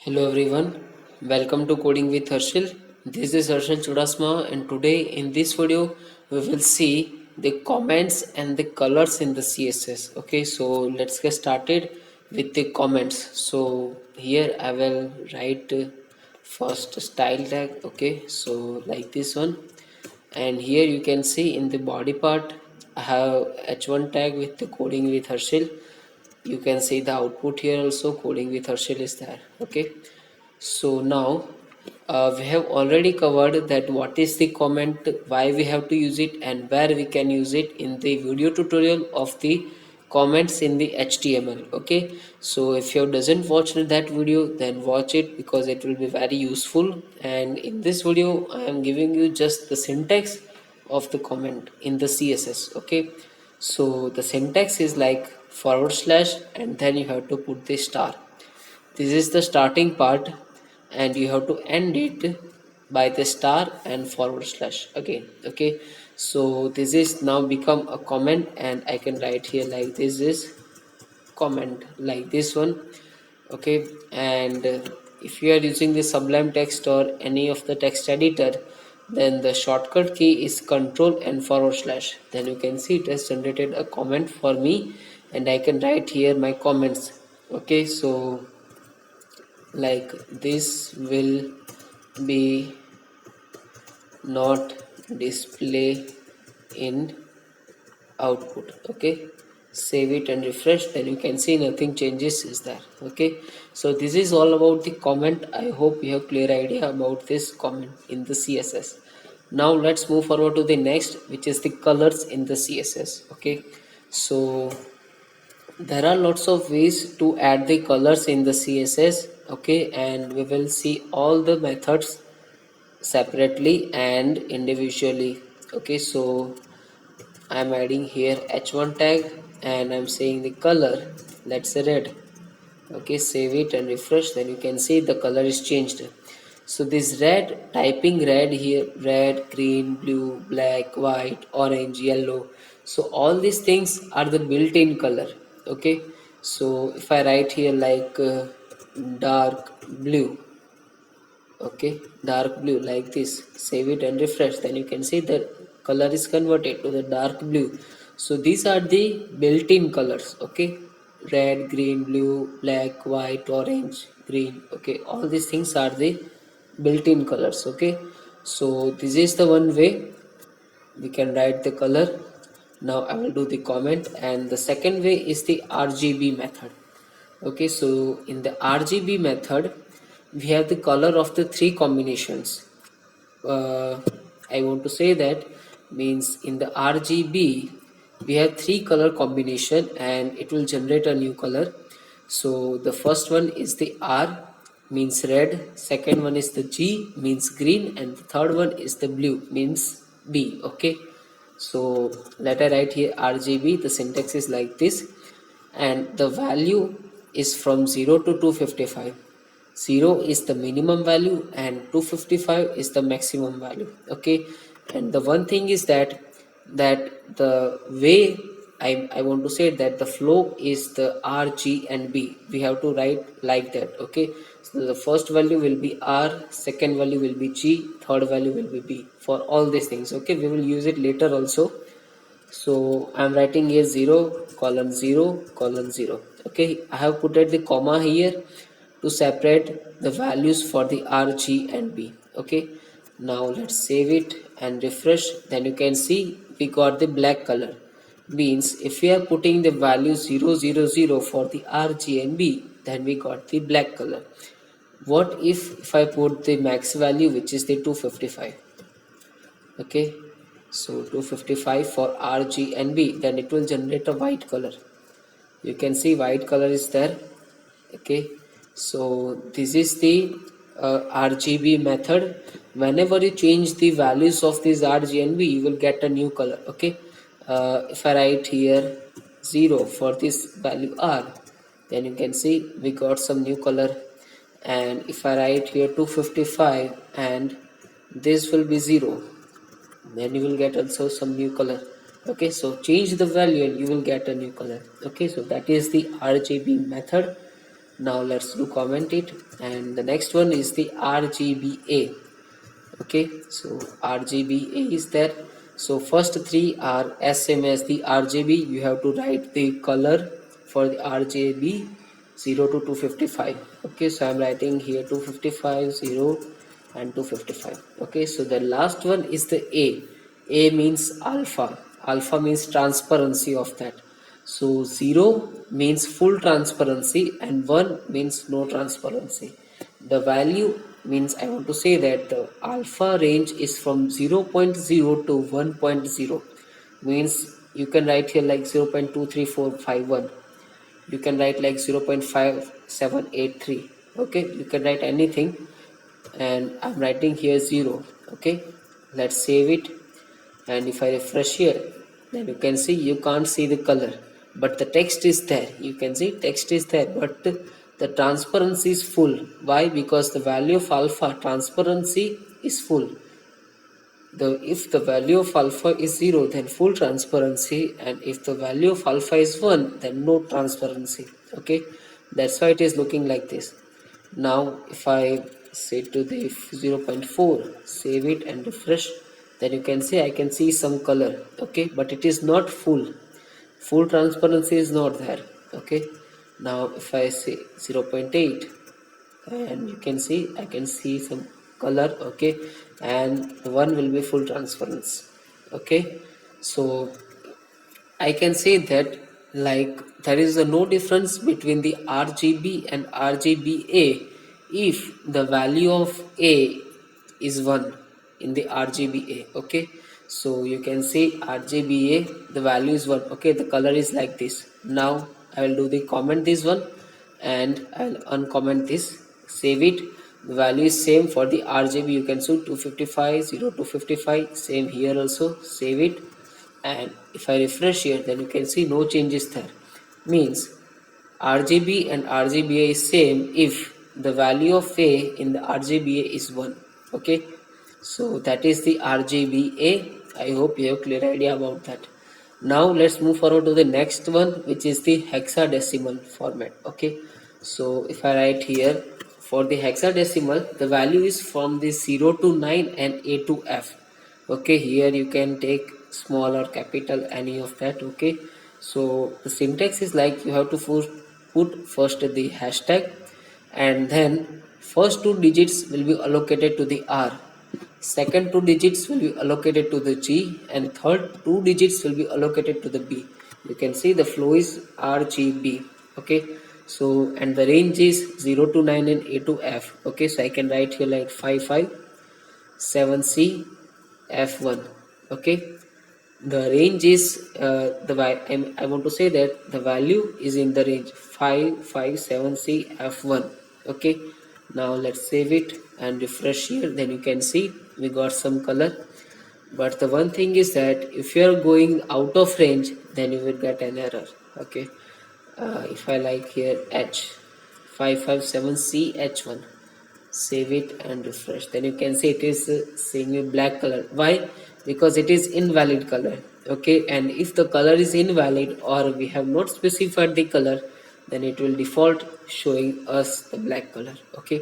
Hello everyone, welcome to Coding with Harshil. This is Harshil Chudasma, and today in this video we will see the comments and the colors in the CSS. Okay, so let's get started with the comments. So here I will write first style tag. Okay, so like this one, and here you can see in the body part I have h1 tag with the Coding with Harshil. You can see the output here also, Coding with Harshil is there. Okay, so now we have already covered that what is the comment, why we have to use it, and where we can use it in the video tutorial of the comments in the HTML. Okay, so if you doesn't watch that video, then watch it because it will be very useful. And in this video I am giving you just the syntax of the comment in the CSS. Okay, so the syntax is like forward slash and then you have to put the star. This is the starting part and you have to end it by the star and forward slash again. Okay, so this is now become a comment and I can write here like this is comment like this one. Okay, and if you are using the Sublime Text or any of the text editor, then the shortcut key is control and forward slash. Then you can see it has generated a comment for me and I can write here my comments. Okay, so like this will be not display in output. Okay, save it and refresh, then you can see nothing changes is there. Okay, so this is all about the comment. I hope you have clear idea about this comment in the CSS. Now let's move forward to the next, which is the colors in the CSS. Okay, so there are lots of ways to add the colors in the CSS. Okay, and we will see all the methods separately and individually. Okay, so I'm adding here h1 tag and I'm saying the color, let's say red. Okay, save it and refresh, then you can see the color is changed. So this red, typing red here, red, green, blue, black, white, orange, yellow, so all these things are the built-in color. Okay, so if I write here like dark blue, okay, dark blue like this, save it and refresh, then you can see the color is converted to the dark blue. So these are the built-in colors. Okay, red, green, blue, black, white, orange, green. Okay, all these things are the built-in colors. Okay, so this is the one way we can write the color. Now I will do the comment, and the second way is the RGB method. Okay, so in the RGB method we have the color of the three combinations. I want to say that means in the RGB we have three color combination and it will generate a new color. So the first one is the R, means red, second one is the G, means green, and the third one is the blue, means B. Okay, so let I write here RGB. The syntax is like this, and the value is from 0 to 255. 0 is the minimum value and 255 is the maximum value. Okay, and the one thing is that the way I want to say that the flow is the R, G and B. We have to write like that. Okay, so the first value will be R, second value will be G, third value will be B for all these things. Okay, we will use it later also. So I'm writing here 0 colon 0 colon 0. Okay, I have put at the comma here to separate the values for the R, G and B. Okay, now let's save it and refresh, then you can see we got the black color. Means if we are putting the value 0 0 0 for the R, G and B, then we got the black color. What if I put the max value, which is the 255? Okay, so 255 for R, G and B, then it will generate a white color. You can see white color is there. Okay, so this is the RGB method. Whenever you change the values of these R, G and B, you will get a new color. Okay, if I write here 0 for this value R, then you can see we got some new color. And if I write here 255 and this will be 0, then you will get also some new color. Okay, so change the value and you will get a new color. Okay, so that is the RGB method. Now let's do comment it. And the next one is the RGBA. Okay, so RGBA is there. So first three are same as the RGB. You have to write the color for the RGB 0 to 255. Okay, so I'm writing here 255, 0 and 255. Okay, so the last one is the A means alpha. Alpha means transparency of that. So 0 means full transparency and 1 means no transparency. The value means I want to say that the alpha range is from 0.0 to 1.0, means you can write here like 0.23451, you can write like 0.5783. okay, you can write anything, and I'm writing here 0. Okay, let's save it. And if I refresh here, then you can see you can't see the color, but the text is there. You can see text is there, but the transparency is full. Why? Because the value of alpha transparency is full. If the value of alpha is 0, then full transparency, and if the value of alpha is 1, then no transparency. Okay, that's why it is looking like this. Now if I say to the 0.4, save it and refresh, then you can see I can see some color. Okay, but it is not full transparency is not there. Okay, now if I say 0.8, and you can see I can see some color. Okay, and one will be full transparency. Okay, so I can say that like there is no difference between the RGB and RGBA if the value of A is 1 in the RGBA. Okay, so you can see RGBA, the value is 1. Okay, the color is like this. Now I will do the comment this one, and I'll uncomment this, save it. The value is same for the RGB. You can see 255, 0 to 55, same here also, save it. And if I refresh here, then you can see no changes there. Means RGB and RGBA is same if the value of A in the RGBA is 1. Okay, so that is the RGBA. I hope you have clear idea about that. Now let's move forward to the next one, which is the hexadecimal format. Okay, so if I write here for the hexadecimal, the value is from the 0 to 9 and A to F. Okay, here you can take small or capital, any of that. Okay, so the syntax is like you have to put first the hashtag, and then first two digits will be allocated to the R, second two digits will be allocated to the G, and third two digits will be allocated to the B. You can see the flow is RGB. Okay, so and the range is 0 to 9 and A to F. Okay, so I can write here like 557C F1. Okay, the range is I want to say that the value is in the range 557C F1. Okay, now let's save it and refresh here, then you can see we got some color. But the one thing is that if you are going out of range, then you will get an error. Okay, if I like here H 557C H1, save it and refresh, then you can see it is saying a black color. Why? Because it is invalid color. Okay, and if the color is invalid or we have not specified the color, then it will default showing us the black color. Okay,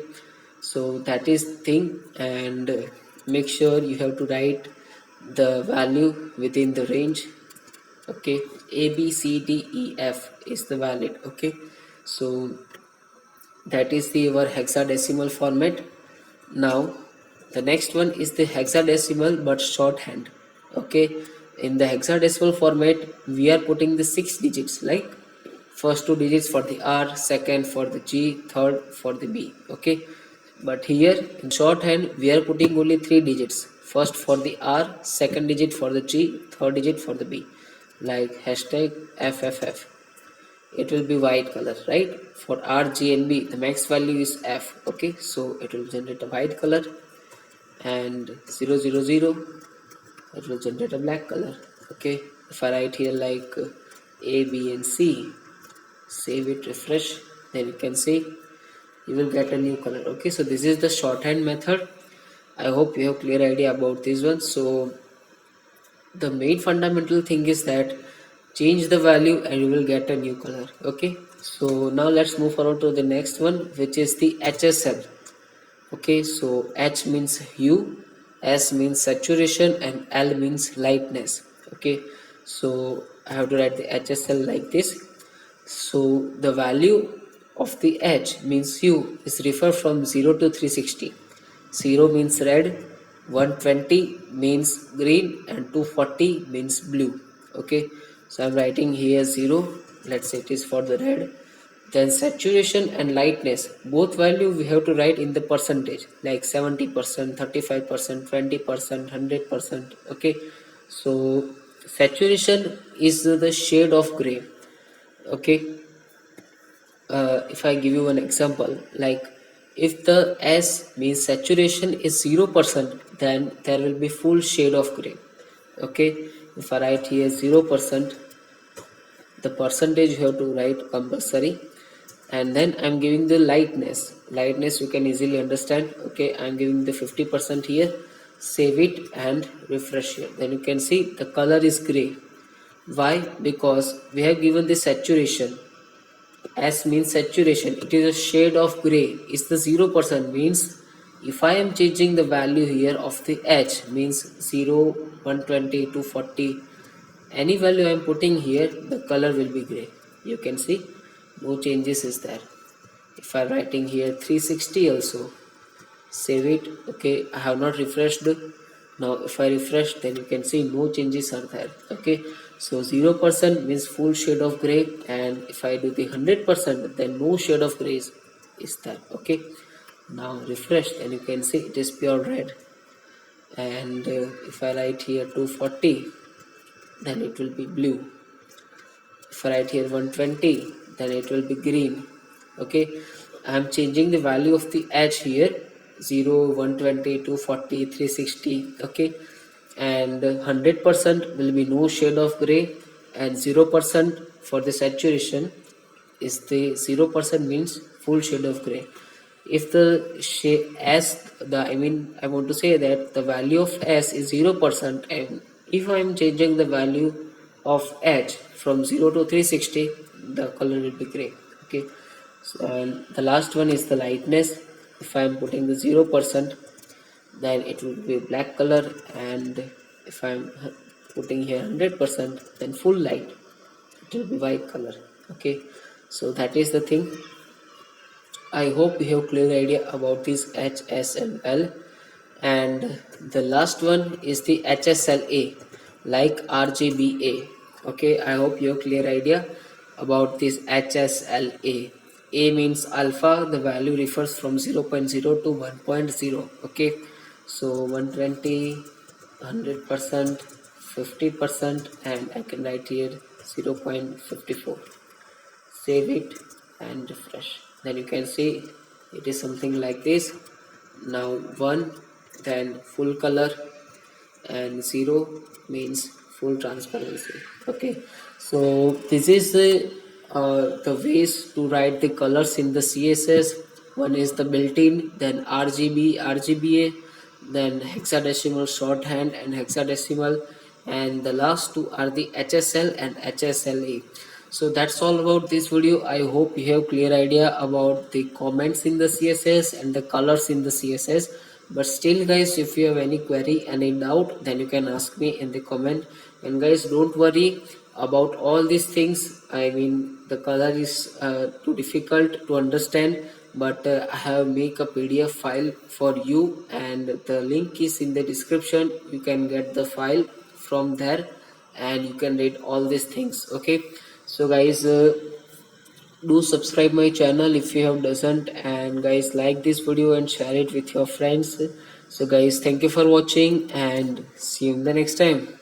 so that is thing. And make sure you have to write the value within the range. Okay, A B C D E F is the valid. Okay, so that is the our hexadecimal format. Now the next one is the hexadecimal but shorthand. Okay, in the hexadecimal format we are putting the 6 digits, like first two digits for the R, second for the G, third for the B. Okay, but here in shorthand we are putting only 3 digits, first for the R, second digit for the G, third digit for the B, like hashtag FFF. It will be white color, right? For R, G and B the max value is F. Okay, so it will generate a white color, and 000 it will generate a black color. Okay, if I write here like A, B and C, save it, refresh, then you can see you will get a new color. Okay, so this is the shorthand method. I hope you have clear idea about this one. So the main fundamental thing is that change the value and you will get a new color. Okay, So now let's move forward to the next one, which is the HSL. Okay, so H means hue, S means saturation, and L means lightness. Okay, so I have to write the HSL like this. So the value of the H means hue is referred from 0 to 360. 0 means red, 120 means green, and 240 means blue. Okay, so I'm writing here 0. Let's say it is for the red. Then saturation and lightness, both value we have to write in the percentage, like 70%, 35%, 20%, 100%. Okay, so saturation is the shade of gray. Okay, if I give you an example, like if the S means saturation is 0%, then there will be full shade of gray. Okay, if I write here 0%, the percentage you have to write compulsory, and then I'm giving the lightness you can easily understand. Okay, I'm giving the 50% here. Save it and refresh here, then you can see the color is gray. Why? Because we have given the saturation. S means saturation, it is a shade of gray. It's the 0% means if I am changing the value here of the H means 0, 120, 240, any value I am putting here, the color will be gray. You can see no changes is there. If I am writing here 360 also, save it. Okay, I have not refreshed. Now if I refresh, then you can see no changes are there. Okay, so 0% means full shade of gray, and if I do the 100%, then no shade of gray is there. Okay, now refresh, then you can see it is pure red. And if I write here 240, then it will be blue. If I write here 120, then it will be green. Okay, I am changing the value of the H here, 0, 120, 240, 360. Okay, and 100% will be no shade of gray, and 0% for the saturation is the 0% means full shade of gray. If the S, the I want to say that the value of S is 0%, and if I am changing the value of H from 0 to 360, the color will be gray. Okay, so, and the last one is the lightness. If I am putting the 0%, then it will be black color, and if I am putting here 100%, then full light, it will be white color. Okay, so that is the thing. I hope you have clear idea about this H, S and L. And the last one is the HSLA, like RGBA. Okay, I hope you have clear idea about this HSLA. A means alpha, the value refers from 0.0 to 1.0. Okay, so 120, 100%, 50%, and I can write here 0.54. Save it and refresh, then you can see it is something like this. Now 1, then full color, and 0 means full transparency. Okay, so this is the ways to write the colors in the CSS. One is the built-in, then RGBA, then hexadecimal shorthand and hexadecimal, and the last two are the HSL and HSLA. So that's all about this video. I hope you have clear idea about the comments in the CSS and the colors in the CSS. But still guys, if you have any query, any doubt, then you can ask me in the comment. And guys, don't worry about all these things. I mean, the color is too difficult to understand, but I have make a PDF file for you, and the link is in the description. You can get the file from there, and you can read all these things. Okay, so guys, do subscribe my channel if you have doesn't, and guys, like this video and share it with your friends. So guys, thank you for watching, and see you in the next time.